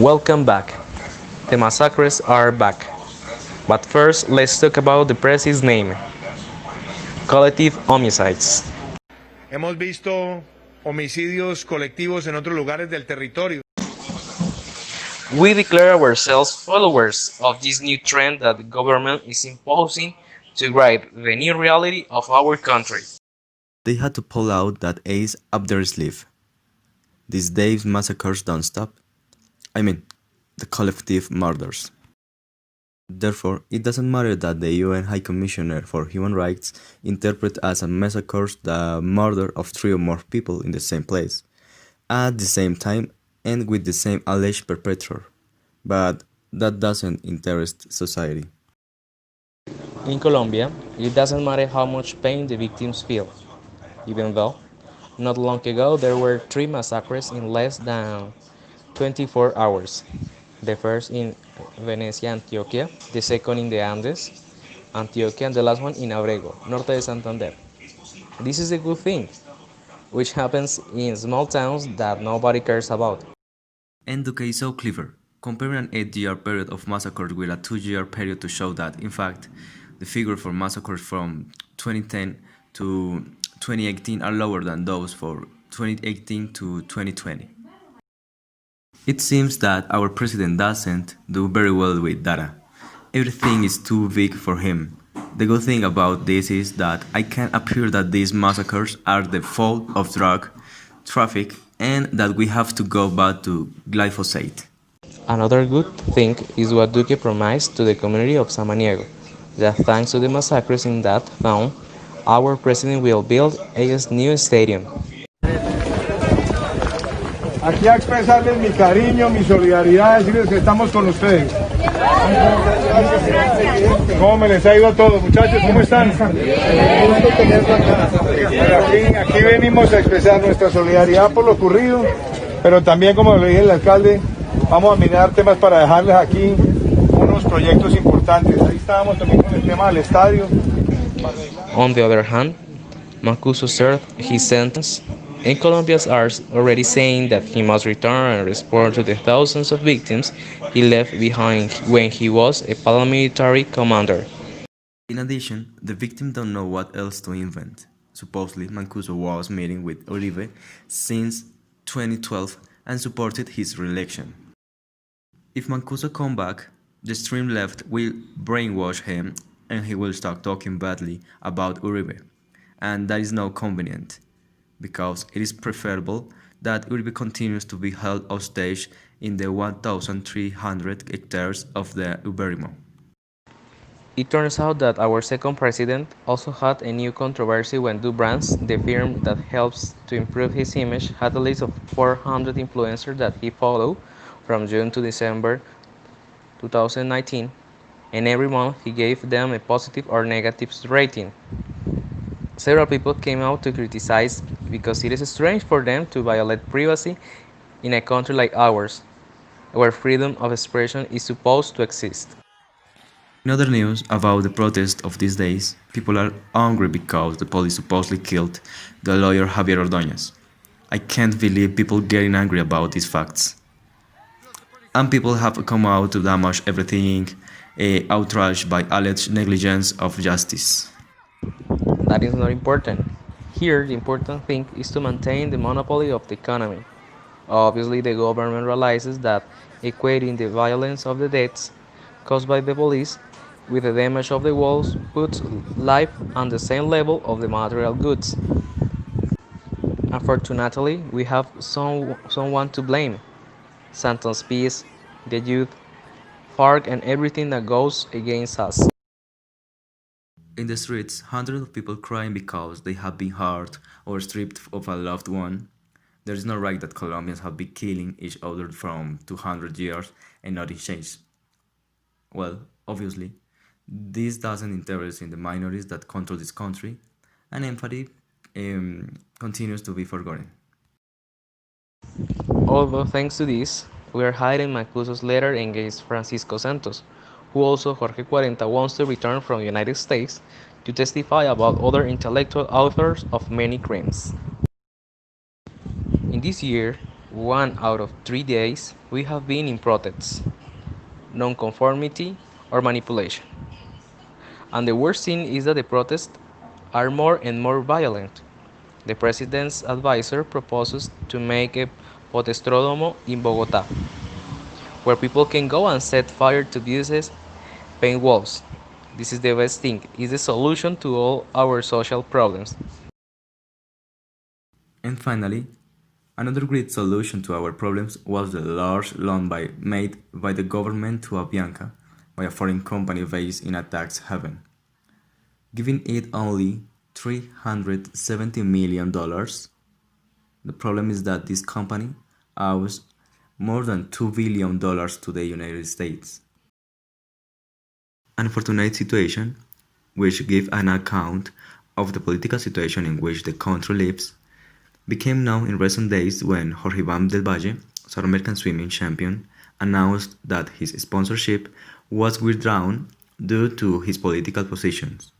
Welcome back. The massacres are back. But first, let's talk about the press's name: collective homicides. Hemos visto homicidios colectivos en otros lugares del territorio. We declare ourselves followers of this new trend that the government is imposing to guide the new reality of our country. They had to pull out that ace up their sleeve. These days massacres don't stop. I mean, the collective murders. Therefore, it doesn't matter that the UN High Commissioner for Human Rights interpret as a massacre the murder of three or more people in the same place, at the same time and with the same alleged perpetrator. But that doesn't interest society. In Colombia, it doesn't matter how much pain the victims feel, even though not long ago there were three massacres in less than 24 hours. The first in Venecia, Antioquia, the second in the Andes, Antioquia, and the last one in Abrego, norte de Santander. This is a good thing, which happens in small towns that nobody cares about. And Duque is so clever, comparing an 8-year period of massacres with a 2-year period to show that, in fact, the figures for massacres from 2010 to 2018 are lower than those for 2018 to 2020. It seems that our president doesn't do very well with data. Everything is too big for him. The good thing about this is that I can appear that these massacres are the fault of drug traffic and that we have to go back to glyphosate. Another good thing is what Duque promised to the community of Samaniego, that thanks to the massacres in that town, our president will build a new stadium. Aquí a expresarles mi cariño, mi solidaridad, decirles que estamos con ustedes. ¿Cómo me les ha ido a todos, muchachos? ¿Cómo están? Aquí venimos a expresar nuestra solidaridad por lo ocurrido, pero también, como le dije al alcalde, vamos a mirar temas para dejarles aquí unos proyectos importantes. Ahí estábamos también con el tema del estadio. On the other hand, Mancuso served his sentence, and Colombians are already saying that he must return and respond to the thousands of victims he left behind when he was a paramilitary commander. In addition, the victims don't know what else to invent. Supposedly, Mancuso was meeting with Uribe since 2012 and supported his re-election. If Mancuso come back, the extreme left will brainwash him and he will start talking badly about Uribe. And that is not convenient, because it is preferable that Uribe continues to be held hostage in the 1,300 hectares of the Uberimo. It turns out that our second president also had a new controversy when Do Brands, the firm that helps to improve his image, had a list of 400 influencers that he followed from June to December 2019, and every month he gave them a positive or negative rating. Several people came out to criticize because it is strange for them to violate privacy in a country like ours, where freedom of expression is supposed to exist. In other news about the protest of these days, people are angry because the police supposedly killed the lawyer Javier Ordóñez. I can't believe people getting angry about these facts. And people have come out to damage everything, outraged by alleged negligence of justice. That is not important. Here, the important thing is to maintain the monopoly of the economy. Obviously, the government realizes that equating the violence of the deaths caused by the police with the damage of the walls puts life on the same level of the material goods. Unfortunately, we have someone to blame: Santos Peace, the youth, FARC, and everything that goes against us. In the streets, hundreds of people crying because they have been hurt or stripped of a loved one. There is no right that Colombians have been killing each other from 200 years and nothing changed. Well, obviously, this doesn't interest in the minorities that control this country, and empathy continues to be forgotten. Although thanks to this, we are hiding Mancuso's letter against Francisco Santos, who also Jorge 40 wants to return from the United States to testify about other intellectual authors of many crimes. In this year, 1 out of 3 days we have been in protests, nonconformity, or manipulation. And the worst thing is that the protests are more and more violent. The president's advisor proposes to make a potestródromo in Bogotá, where people can go and set fire to businesses, paint walls. This is the best thing. It's the solution to all our social problems. And finally, another great solution to our problems was the large loan made by the government to Avianca by a foreign company based in a tax haven, giving it only $370 million. The problem is that this company owes more than $2 billion to the United States. Unfortunate situation, which give an account of the political situation in which the country lives, became known in recent days when Jorge Bam del Valle, South American swimming champion, announced that his sponsorship was withdrawn due to his political positions.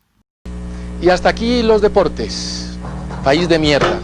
Y hasta aquí los deportes. País de mierda.